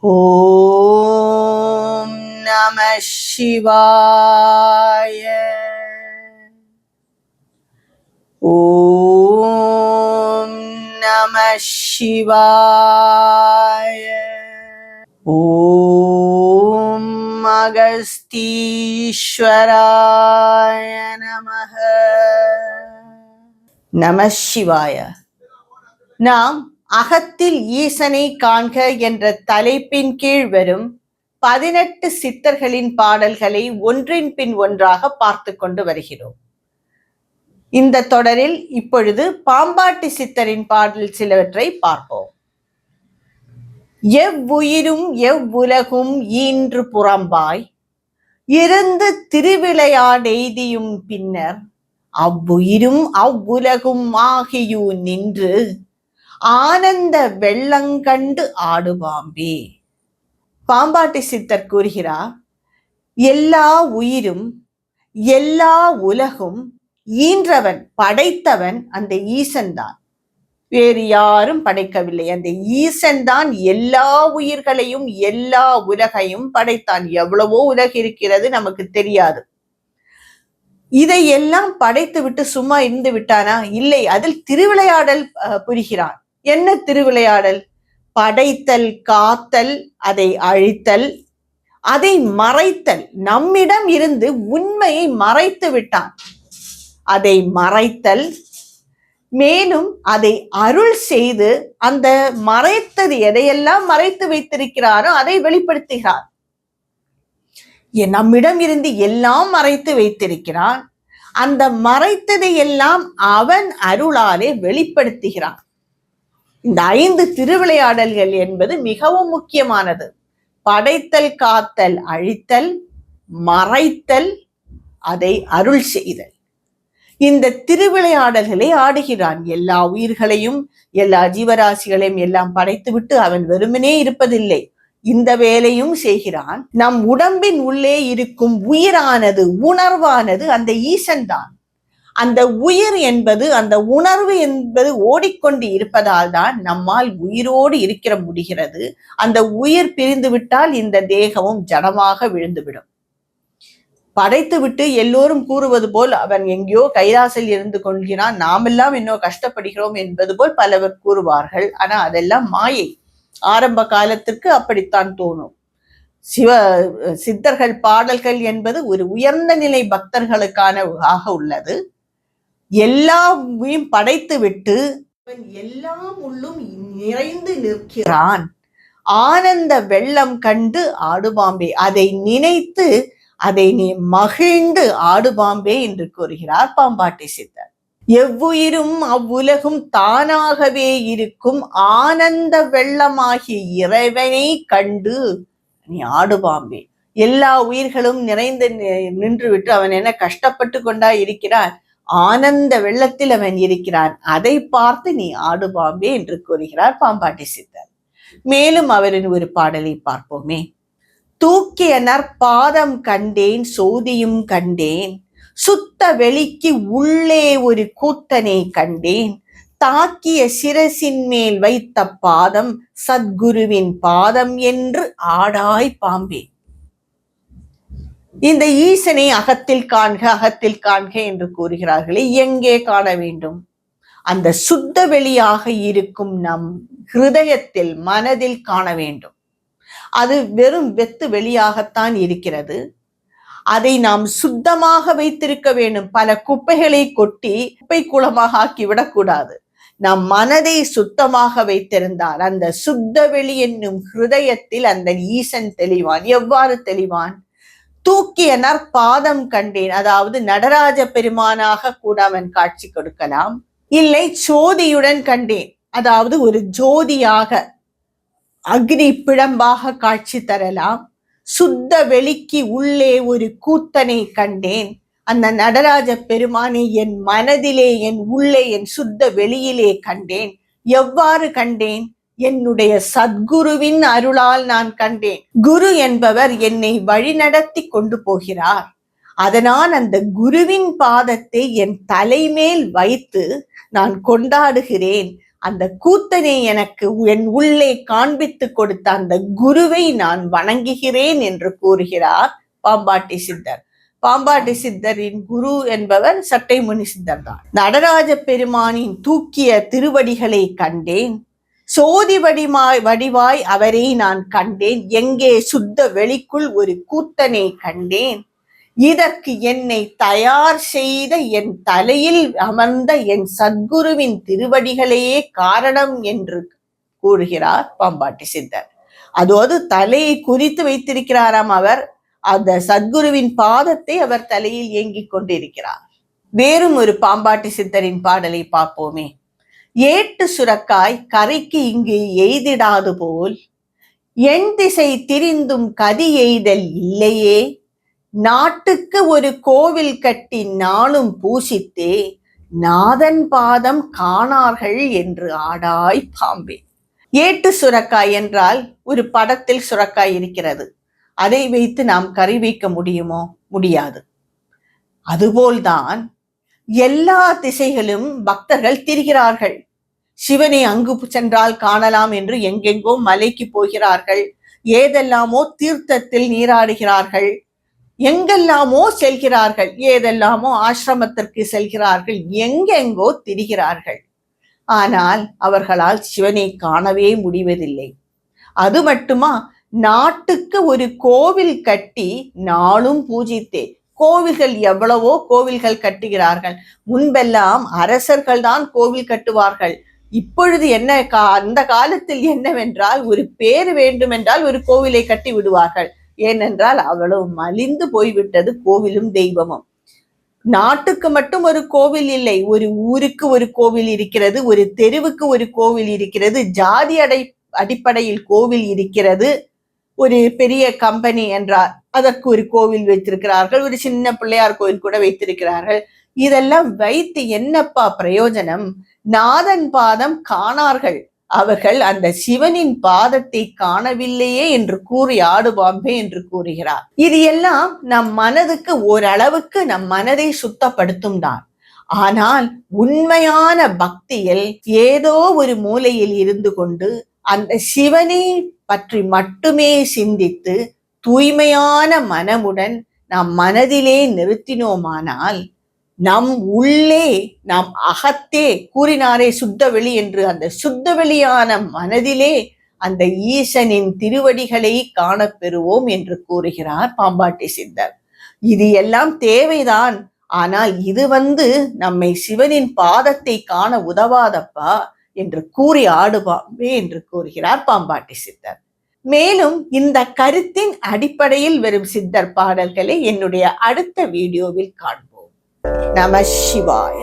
ஓம் நம சிவாய. ஓம் நம சிவாய. ஓம் அகஸ்தீஸ்வராய நமக. நம சிவாய. நாம் அகத்தில் ஈசனை காண்க என்ற தலைப்பின் கீழ் வரும் 18 சித்தர்களின் பாடல்களை ஒன்றின் பின் ஒன்றாக பார்த்து கொண்டு வருகிறோம். இந்த தொடரில் இப்பொழுது பாம்பாட்டி சித்தரின் பாடல் சிலவற்றை பார்ப்போம். எவ்வுயிரும் எவ்வுலகும் ஈன்று புறம்பாய் இருந்து திருவிளையாடெய்தியும் பின்னர் அவ்வுயிரும் அவ்வுலகும் ஆகியூ நின்று ஆனந்த வெள்ளங்கண்டு ஆடுபாம்பே. பாம்பாட்டி சித்தர் கூறுகிறார், எல்லா உயிரும் எல்லா உலகும் ஈன்றவன் படைத்தவன் அந்த ஈசன் தான், வேறு யாரும் படைக்கவில்லை. அந்த ஈசன் தான் எல்லா உயிர்களையும் எல்லா உலகையும் படைத்தான். எவ்வளவோ உலகு இருக்கிறது, நமக்கு தெரியாது. இதையெல்லாம் படைத்து விட்டு சும்மா இருந்து விட்டானா? இல்லை, அதில் திருவிளையாடல் புரிகிறான். என்ன திருவிளையாடல்? படைத்தல், காத்தல், அதை அழித்தல், அதை மறைத்தல். நம்மிடம் இருந்து உண்மையை மறைத்து விட்டான். அதை மறைத்தல், மேலும் அதை அருள் செய்து அந்த மறைத்தது எதையெல்லாம் மறைத்து வைத்திருக்கிறாரோ அதை வெளிப்படுத்துகிறார். நம்மிடம் இருந்து எல்லாம் மறைத்து வைத்திருக்கிறான். அந்த மறைத்ததை எல்லாம் அவன் அருளாலே வெளிப்படுத்துகிறான். இந்த 5 திருவிளையாடல்கள் என்பது மிகவும் முக்கியமானது. படைத்தல், காத்தல், அழித்தல், மறைத்தல், அதை அருள் செய்தல். இந்த திருவிளையாடல்களை ஆடுகிறான். எல்லா உயிர்களையும் எல்லா ஜீவராசிகளையும் எல்லாம் படைத்துவிட்டு அவன் வெறுமனே இருப்பதில்லை, இந்த வேலையும் செய்கிறான். நம் உடம்பின் உள்ளே இருக்கும் உயிரானது, உணர்வானது அந்த ஈசன் தான். அந்த உயிர் என்பது, அந்த உணர்வு என்பது ஓடிக்கொண்டு இருப்பதால் தான் நம்மால் உயிரோடு இருக்கிற முடிகிறது. அந்த உயிர் பிரிந்து விட்டால் இந்த தேகமும் ஜடமாக விழுந்துவிடும். படைத்து விட்டு எல்லோரும் கூறுவது போல் அவன் எங்கேயோ கைலாசில் இருந்து கொள்கிறான், நாமெல்லாம் இன்னும் கஷ்டப்படுகிறோம் என்பது போல் பலவர் கூறுவார்கள். ஆனா அதெல்லாம் மாயை. ஆரம்ப காலத்திற்கு அப்படித்தான் தோணும். சித்தர்கள் பாடல்கள் என்பது ஒரு உயர்ந்த நிலை பக்தர்களுக்கான உள்ளது. எல்லாவையும் படைத்து விட்டு எல்லாம் உள்ளும் நிறைந்து நிற்கிறான். ஆனந்த வெள்ளம் கண்டு ஆடுபாம்பே. அதை நினைத்து அதை நீ மகிழ்ந்து ஆடுபாம்பே என்று கூறுகிறார் பாம்பாட்டி சித்தர். எவ்வுயிரும் அவ்வுலகும் தானாகவே இருக்கும் ஆனந்த வெள்ளமாகிய இறைவனை கண்டு நீ ஆடுபாம்பே. எல்லா உயிர்களும் நிறைந்து நின்று விட்டு அவன் என்ன கஷ்டப்பட்டு கொண்டா இருக்கிறான்? ஆனந்த வெள்ளத்தில் அவன் இருக்கிறான். அதை பார்த்து நீ ஆடுபாம்பே என்று கூறுகிறார் பாம்பாட்டி சித்தர். மேலும் அவரின் ஒரு பாடலை பார்ப்போமே. தூக்கிய நற்பாதம் கண்டேன், சோதியும் கண்டேன், சுத்த வெளிக்கு உள்ளே ஒரு கூத்தனை கண்டேன், தாக்கிய சிரசின் மேல் வைத்த பாதம் சத்குருவின் பாதம் என்று ஆடாய் பாம்பே. இந்த ஈசனை அகத்தில் காண்க, அகத்தில் காண்க என்று கூறுகிறார்களே, எங்கே காண வேண்டும்? அந்த சுத்த வெளியாக இருக்கும் நம் ஹிருதயத்தில், மனதில் காண வேண்டும். அது வெறும் வெத்து வெளியாகத்தான் இருக்கிறது. அதை நாம் சுத்தமாக வைத்திருக்க வேண்டும். பல குப்பைகளை கொட்டி குப்பை குளமாக ஆக்கிவிடக்கூடாது. நம் மனதை சுத்தமாக வைத்திருந்தால் அந்த சுத்த வெளி என்னும் ஹிருதயத்தில் அந்த ஈசன் தெளிவான். எவ்வாறு தெளிவான்? தூக்கிய நற்பாதம் கண்டேன், அதாவது நடராஜ பெருமானாக கூட அவன் காட்சி கொடுக்கலாம். இல்லை, ஜோதியுடன் கண்டேன், அதாவது ஒரு ஜோதியாக அக்னி பிழம்பாக காட்சி தரலாம். சுத்த வெளிக்கு உள்ளே ஒரு கூத்தனை கண்டேன். அந்த நடராஜ பெருமானை என் மனதிலே, என் உள்ளே, என் சுத்த வெளியிலே கண்டேன். எவ்வாறு கண்டேன்? என்னுடைய சத்குருவின் அருளால் நான் கண்டேன். குரு என்பவர் என்னை வழிநடத்தி கொண்டு போகிறார். அதனால் அந்த குருவின் பாதத்தை என் தலைமேல் வைத்து நான் கொண்டாடுகிறேன். அந்த கூத்தனை எனக்கு என் உள்ளே காண்பித்து கொடுத்த அந்த குருவை நான் வணங்குகிறேன் என்று கூறுகிறார் பாம்பாட்டி சித்தர். பாம்பாட்டி சித்தரின் குரு என்பவர் சட்டைமுனி சித்தர் தான். நடராஜ பெருமானின் தூக்கிய திருவடிகளை கண்டேன், சோதி வடிவாய் அவரை நான் கண்டேன், எங்கே சுத்த வெளிக்குள் ஒரு கூத்தனை கண்டேன், இதற்கு என்னை தயார் செய்த என் தலையில் அமர்ந்த என் சத்குருவின் திருவடிகளையே காரணம் என்று கூறுகிறார் பாம்பாட்டி சித்தர். அதோடு தலையை குறித்து வைத்திருக்கிறாராம் அவர். அந்த சத்குருவின் பாதத்தை அவர் தலையில் ஏங்கிக் கொண்டிருக்கிறார். வேறும் ஒரு பாம்பாட்டி சித்தரின் பாடலை பார்ப்போமே. ஏட்டு சுரக்காய் கரைக்கு இங்கு எய்திடாது போல், என் திசை திரிந்தும் கதி எய்தல் இல்லையே, நாட்டுக்கு ஒரு கோவில் கட்டி நாளும் பூசித்தே, நாதன் பாதம் காணார்கள் என்று ஆடாய் பாம்பே. ஏட்டு சுரக்காய் என்றால் ஒரு படத்தில் சுரக்காய் இருக்கிறது, அதை வைத்து நாம் கறி வைக்க முடியுமோ? முடியாது. அதுபோல்தான் எல்லா திசைகளும் பக்தர்கள் திரிகிறார்கள். சிவனை அங்கு சென்றால் காணலாம் என்று எங்கெங்கோ மலைக்கு போகிறார்கள், ஏதெல்லாமோ தீர்த்தத்தில் நீராடுகிறார்கள், எங்கெல்லாமோ செல்கிறார்கள், ஏதெல்லாமோ ஆசிரமத்திற்கு செல்கிறார்கள், எங்கெங்கோ திரிகிறார்கள். ஆனால் அவர்களால் சிவனை காணவே முடிவதில்லை. அது மட்டுமா, நாட்டுக்கு ஒரு கோவில் கட்டி நாளும் பூஜித்தே. கோவில்கள் எவ்வளவோ கோவில்கள் கட்டுகிறார்கள். முன்பெல்லாம் அரசர்கள் தான் கோவில் கட்டுவார்கள். இப்பொழுது என்ன, அந்த காலத்தில் என்னவென்றால், ஒரு பேர் வேண்டுமென்றால் ஒரு கோவிலை கட்டி விடுவார்கள். ஏனென்றால் அவ்வளவு மலிந்து போய்விட்டது கோவிலும் தெய்வமும். நாட்டுக்கு மட்டும் ஒரு கோவில் இல்லை, ஒரு ஊருக்கு ஒரு கோவில் இருக்கிறது, ஒரு தெருவுக்கு ஒரு கோவில் இருக்கிறது, ஜாதி அடிப்படையில் கோவில் இருக்கிறது. ஒரு பெரிய கம்பெனி என்றால் அதற்கு ஒரு கோவில் வைத்திருக்கிறார்கள், ஒரு சின்ன பிள்ளையார் கோவில் கூட வைத்திருக்கிறார்கள். இதெல்லாம் வைத்து என்னப்பா பிரயோஜனம்? நாதன் பாதம் காணார்கள், அவர்கள் அந்த சிவனின் பாதத்தை காணவில்லையே என்று கூறி ஆடுபாம்பே என்று கூறுகிறார். இது எல்லாம் நம் மனதுக்கு ஓரளவுக்கு நம் மனதை சுத்தப்படுத்தும் தான். ஆனால் உண்மையான பக்தியில் ஏதோ ஒரு மூலையில் இருந்து கொண்டு அந்த சிவனை பற்றி மட்டுமே சிந்தித்து தூய்மையான மனமுடன் நாம் மனதிலே நிறுத்தினோமானால், நம் உள்ளே, நாம் அகத்தே கூறினாரே சுத்த வெளி என்று, அந்த சுத்த வெளியான மனதிலே அந்த ஈசனின் திருவடிகளை காணப்பெறுவோம் என்று கூறுகிறார் பாம்பாட்டி சித்தர். இது எல்லாம் தேவைதான். ஆனால் இது நம்மை சிவனின் பாதத்தை காண உதவாதப்பா என்று கூறி ஆடுபாம்பே என்று கூறுகிறார் பாம்பாட்டி சித்தர். மேலும் இந்த கருத்தின் அடிப்படையில் வரும் சித்தர் பாடல்களை என்னுடைய அடுத்த வீடியோவில் காண்போம். நம சிவாய.